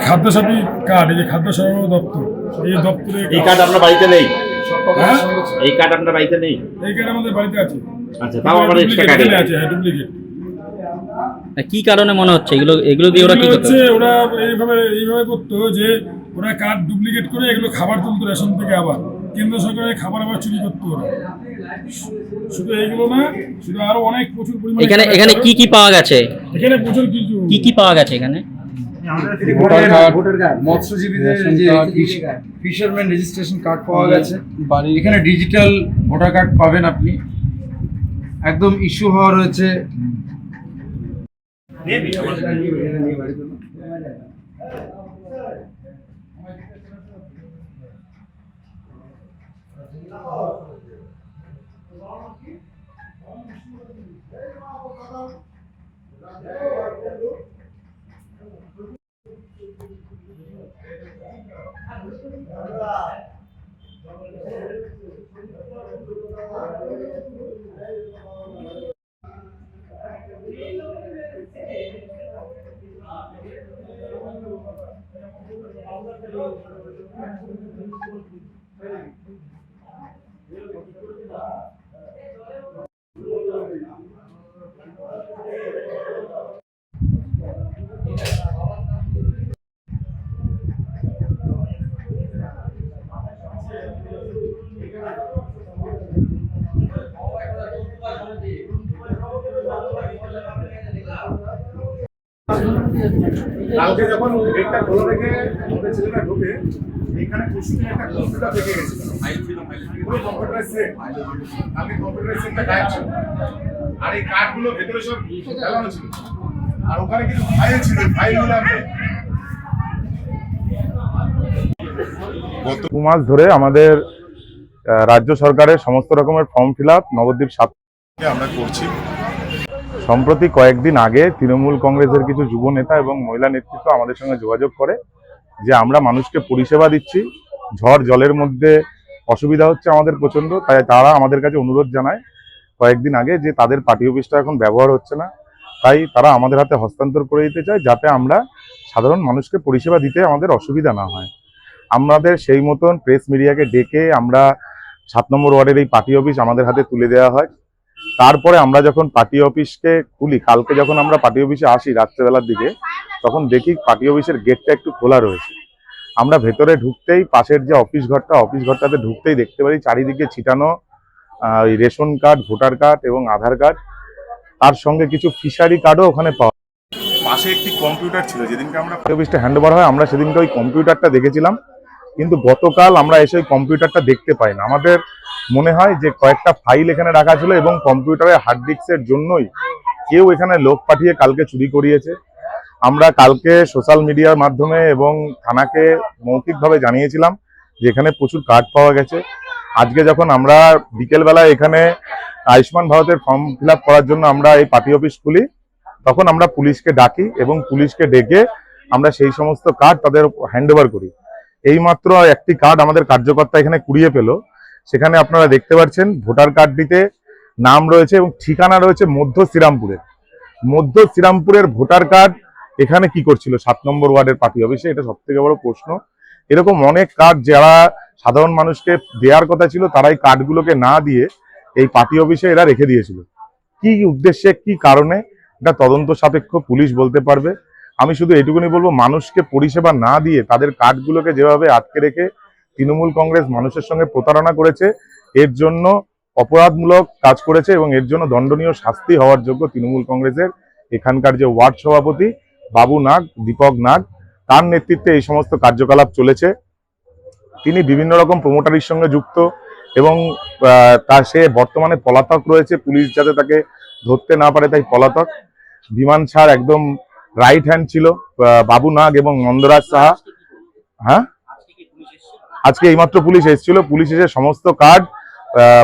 খাদ্য সাথী কার্ড, এই যে খাদ্য সরবরাহ দপ্তর, এই দপ্তরে এই কার্ড আপনার বাড়িতে নেই? হ্যাঁ, এই কার্ড আপনার বাড়িতে নেই? এই কার্ড আমাদের বাড়িতে আছে। আচ্ছা, তাও আমার এক্সট্রা কার্ড আছে। হ্যাঁ, ডুপ্লিকেট। কি কারণে মনে হচ্ছে এগুলো দিয়ে ওরা কি করতে? ওরা এইভাবে করতো যে ওরা কার্ড ডুপ্লিকেট করে এগুলো খাবার তুলতো রেশন থেকে, আবার কেন্দ্র সরকারের খাবার আবার চুরি করতো ওরা। শুধু এইগুলো না, শুধু আরো অনেক প্রচুর পরিমাণে এখানে কি পাওয়া গেছে? এখানে প্রচুর কিছু কি পাওয়া গেছে এখানে? ভোটার কার্ড, মৎস্যজীবীদের যে ফিশারম্যান রেজিস্ট্রেশন কার্ড পাওয়া গেছে। এখানে ডিজিটাল ভোটার কার্ড পাবেন আপনি, একদম ইস্যু হওয়া রয়েছে। কালকে যখন গেটটা খোলা রেখে আমাদের ছেলেটা ঢুকে, এখানে কুসুমে একটা কম্পিউটার থেকে গেছিল, পুরো কম্পিউটার সেট। কালকে কম্পিউটার সেটটা গায়েব ছিল, আর এই কার্ডগুলো ভেতরে সব ফেলানো ছিল, আর ওখানে কিছু ফাইল ছিল, ফাইলগুলো আমি গত 2 মাস ধরে আমাদের রাজ্য সরকারের সমস্ত রকমের ফর্ম ফিল আপ নবদ্বীপ সাবকে আমরা করছি। সম্প্রতি কয়েকদিন আগে তৃণমূল কংগ্রেসের কিছু যুব নেতা এবং মহিলা নেতৃত্ব আমাদের সঙ্গে যোগাযোগ করে যে আমরা মানুষকে পরিষেবা দিচ্ছি, ঝড় জলের মধ্যে অসুবিধা হচ্ছে আমাদের প্রচণ্ড, তাই তারা আমাদের কাছে অনুরোধ জানায় কয়েকদিন আগে যে তাদের পার্টি অফিসটা এখন ব্যবহার হচ্ছে না, তাই তারা আমাদের হাতে হস্তান্তর করে দিতে চায় যাতে আমরা সাধারণ মানুষকে পরিষেবা দিতে আমাদের অসুবিধা না হয়। আমাদের সেই মতন প্রেস মিডিয়াকে ডেকে আমরা 7 নম্বর ওয়ার্ডের এই পার্টি অফিস আমাদের হাতে তুলে দেওয়া হয়। তারপরে আমরা যখন পার্টি অফিসকে খুলি, কালকে যখন আমরা পার্টি অফিসে আসি রাত্রেবেলার দিকে, তখন দেখি পার্টি অফিসের গেটটা একটু খোলা রয়েছে। আমরা ভেতরে ঢুকতেই পাশের যে অফিস ঘরটাতে ঢুকতেই দেখতে পারি চারিদিকে ছিটানো রেশন কার্ড, ভোটার কার্ড এবং আধার কার্ড, তার সঙ্গে কিছু ফিশারি কার্ডও ওখানে পাওয়া। পাশে একটি কম্পিউটার ছিল, যেদিনকে আমরা পার্টি অফিসটা হ্যান্ড ওভার হয় আমরা সেদিনকে ওই কম্পিউটারটা দেখেছিলাম, কিন্তু গতকাল আমরা এসে ওই কম্পিউটারটা দেখতে পাই না। আমাদের মনে হয় যে কয়েকটা ফাইল এখানে রাখা ছিল এবং কম্পিউটারের হার্ড ডিস্কের জন্যই কেউ এখানে লোক পাঠিয়ে কালকে চুরি করিয়েছে। আমরা কালকে সোশ্যাল মিডিয়ার মাধ্যমে এবং থানাকে মৌখিকভাবে জানিয়েছিলাম যে এখানে প্রচুর কার্ড পাওয়া গেছে। আজকে যখন আমরা বিকেলবেলায় এখানে আয়ুষ্মান ভারতের ফর্ম ফিল আপ করার জন্য আমরা এই পার্টি অফিস খুলি, তখন আমরা পুলিশকে ডাকি এবং পুলিশকে ডেকে আমরা সেই সমস্ত কার্ড তাদের হ্যান্ড ওভার করি। এইমাত্র একটি কার্ড আমাদের কার্যকর্তা এখানে কুড়িয়ে পেল, সেখানে আপনারা দেখতে পাচ্ছেন ভোটার কার্ডটিতে নাম রয়েছে এবং ঠিকানা রয়েছে মধ্য শ্রীরামপুরের ভোটার কার্ড এখানে কি করছিল 7 নম্বর ওয়ার্ডের পার্টি অফিসে? এটা সব থেকে বড় প্রশ্ন। এরকম অনেক কার্ড যারা সাধারণ মানুষকে দেওয়ার কথা ছিল তারাই কার্ডগুলোকে না দিয়ে এই পার্টি অফিসে এরা রেখে দিয়েছিল। কি উদ্দেশ্যে, কি কারণে, এটা তদন্ত সাপেক্ষ, পুলিশ বলতে পারবে। আমি শুধু এটুকুনি বলবো, মানুষকে পরিষেবা না দিয়ে তাদের কার্ডগুলোকে যেভাবে আটকে রেখে তৃণমূল কংগ্রেস মানুষের সঙ্গে প্রতারণা করেছে, এর জন্য অপরাধমূলক কাজ করেছে এবং এর জন্য দণ্ডনীয় শাস্তি হওয়ার যোগ্য তৃণমূল কংগ্রেসের এখানকার যে ওয়ার্ড সভাপতি বাবু নাগ, দীপক নাগ, তার নেতৃত্বে এই সমস্ত কার্যকলাপ চলেছে। তিনি বিভিন্ন রকম প্রমোটারির সঙ্গে যুক্ত এবং সে বর্তমানে পলাতক রয়েছে, পুলিশ যাতে তাকে ধরতে না পারে তাই পলাতক। বিমান ছাড় একদম রাইট হ্যান্ড ছিল বাবু নাগ এবং নন্দরাজ সাহা। হ্যাঁ, আজকে এইমাত্র পুলিশ এসেছিল, পুলিশ এসে সমস্ত কার্ড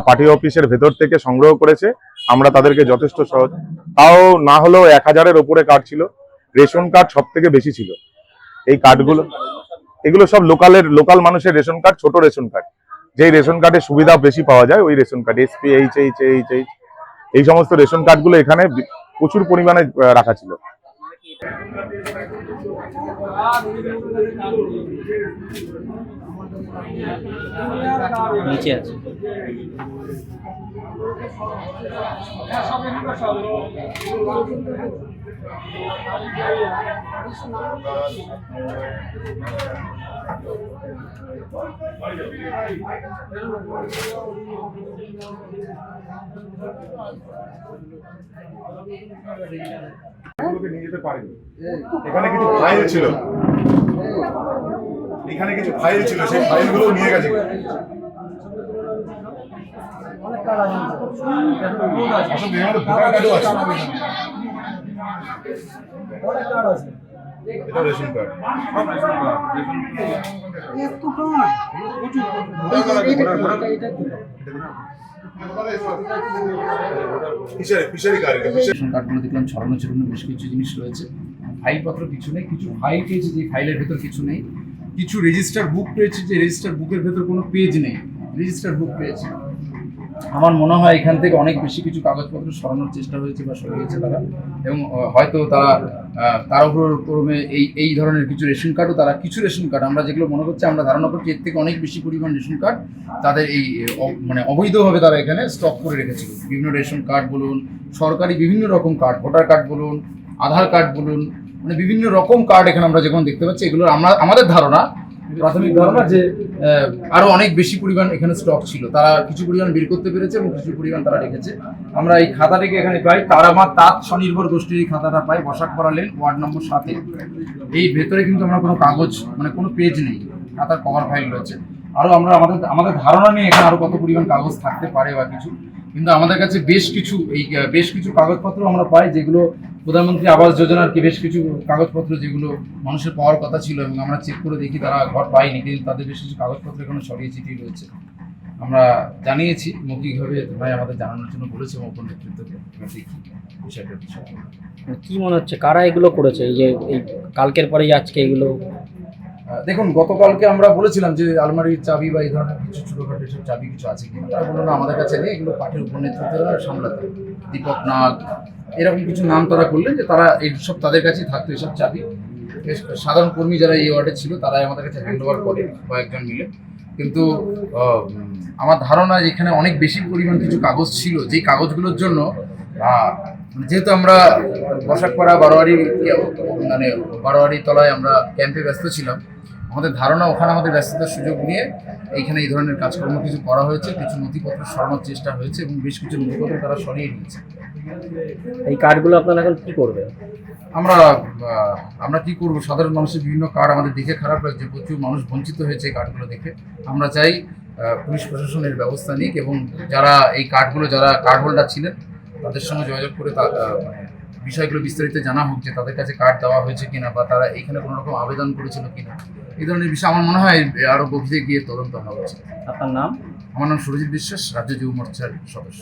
পার্টি অফিসের ভেতর থেকে সংগ্রহ করেছে। আমরা তাদেরকে যথেষ্ট সহজ, তাও না হলেও 1000-এর ওপরে কার্ড ছিল। রেশন কার্ড সব থেকে বেশি ছিল। এই কার্ডগুলো, এগুলো সব লোকাল মানুষের রেশন কার্ড, ছোট রেশন কার্ড, যেই রেশন কার্ডের সুবিধা বেশি পাওয়া যায় ওই রেশন কার্ড, এসপি, এইচএইচ, এই সমস্ত রেশন কার্ডগুলো এখানে প্রচুর পরিমাণে রাখা ছিল। নিচে আছে। এগুলোকে নিয়ে যেতে পারেনি। এখানে কিছু ফাইল ছিল, এখানে কিছু ফাইল ছিল, সেই ফাইলগুলো নিয়ে গেছে। আসলে এর মধ্যে ভোটার কার্ডও আছে, এটা ration card. Fishery card, ration কার্ডগুলো দেখলাম ছড়ানো ছড়ানো বেশ কিছু জিনিস রয়েছে। ফাইলপত্র কিছু নেই, কিছু ফাইল পেয়েছে যে ফাইলের ভেতর কিছু নেই, কিছু রেজিস্টার বুক পেয়েছে যে রেজিস্টার বুকের ভেতর কোনো পেজ নেই, রেজিস্টার বুক পেয়েছে। আমার মনে হয় এখান থেকে অনেক বেশি কিছু কাগজপত্র সরানোর চেষ্টা হয়েছে বা সরিয়েছে তারা, এবং হয়তো তার উপর ক্রমে এই ধরনের কিছু রেশন কার্ডও তারা, কিছু রেশন কার্ড আমরা যেগুলো মনে করছি, আমরা ধারণা করছি এর থেকে অনেক বেশি পরিমাণ রেশন কার্ড তাদের এই মানে অবৈধভাবে তারা এখানে স্টক করে রেখেছিল। বিভিন্ন রেশন কার্ড বলুন, সরকারি বিভিন্ন রকম কার্ড, ভোটার কার্ড বলুন, আধার কার্ড বলুন, মানে বিভিন্ন রকম কার্ড এখানে আমরা যেমন দেখতে পাচ্ছি, এগুলো আমাদের ধারণা, প্রাথমিক ধারণা যে আরো অনেক বেশি পরিমাণ এখানে স্টক ছিল। তারা কিছু পরিমাণ বের করতে পেরেছে এবং কিছু পরিমাণ তারা রেখেছে। আমরা এই খাতাটিকে এখানে পাই, তাঁত স্বনির্ভর গোষ্ঠীর এই খাতাটা পাই, বসাকপাড়া লেন, ওয়ার্ড নম্বর 7-এ। এই ভেতরে কিন্তু আমরা কোনো কাগজ, মানে কোনো পেজ নেই, খাতার কভার ফাইল রয়েছে। আরো আমরা আমাদের ধারণা নিয়ে এখানে আরো কত পরিমাণ কাগজ থাকতে পারে বা কিছু, কিন্তু আমাদের কাছে বেশ কিছু কাগজপত্র আমরা পাই, যেগুলো প্রধানমন্ত্রী আবাস যোজনার কি বেশ কিছু কাগজপত্র যেগুলো মানুষের পাওয়ার কথা ছিল, এবং আমরা চেক করে দেখি তারা ঘর পায়নি, কিন্তু তাদের বেশ কিছু কাগজপত্র এখানে ছড়িয়ে ছিটিয়ে রয়েছে। আমরা জানিয়েছি মৌখিকভাবে, ভাই আমাদের জানানোর জন্য বলেছে ওপর নেতৃত্বকে, দেখি বিষয়টার বিষয়। কি মনে হচ্ছে কারা এগুলো করেছে, এই যে এই কালকের পরেই আজকে এগুলো? দেখুন, গতকালকে আমরা বলেছিলাম যে আলমারির চাবি বা এই ধরনের কিছু ছোটোখাটো এসব চাবি কিছু আছে কিনা, তারা বললো না আমাদের কাছে নেই, এগুলো পার্টির উপনেতৃত্বরা সামলাতে, দীপক নাগ এরকম কিছু নাম তারা করলেন যে তারা এইসব তাদের কাছেই থাকতো এইসব চাবি। সাধারণ কর্মী যারা এই ওয়ার্ডে ছিল তারাই আমাদের কাছে হ্যান্ড ওভার করে কয়েকজন মিলে, কিন্তু আমার ধারণা এখানে অনেক বেশি পরিমাণ কিছু কাগজ ছিল, যেই কাগজগুলোর জন্য যেহেতু আমরা বসাকপাড়া বারোয়ারি তলায় আমরা ক্যাম্পে ব্যস্ত ছিলাম, আমাদের ধারণা ওখানে আমাদের ব্যস্ততার সুযোগ নিয়ে এইখানে এই ধরনের কাজকর্ম কিছু করা হয়েছে, কিছু নথিপত্র সরানোর চেষ্টা হয়েছে এবং বেশ কিছু নথিপত্র তারা সরিয়ে নিয়েছে। এই কার্ডগুলো আপনারা এখন কি করবেন? আমরা কি করব, সাধারণ মানুষের বিভিন্ন কার্ড আমাদের দেখে খারাপ লাগছে, প্রচুর মানুষ বঞ্চিত হয়েছে এই কার্ডগুলো দেখে। আমরা চাই পুলিশ প্রশাসনের ব্যবস্থা নিক, এবং যারা এই কার্ডগুলো, যারা কার্ড হোল্ডার ছিলেন তাদের সঙ্গে যোগাযোগ করে বিষয়গুলো বিস্তারিত জানা হোক, যে তাদের কাছে কার্ড দেওয়া হয়েছে কিনা বা তারা এখানে কোনো রকম আবেদন করেছিল কিনা, এই ধরনের বিষয় আমার মনে হয় আরও গভীরে গিয়ে তদন্ত হওয়া উচিত। আপনার নাম? আমার নাম সুরজিৎ বিশ্বাস, রাজ্য যুব মোর্চার সদস্য।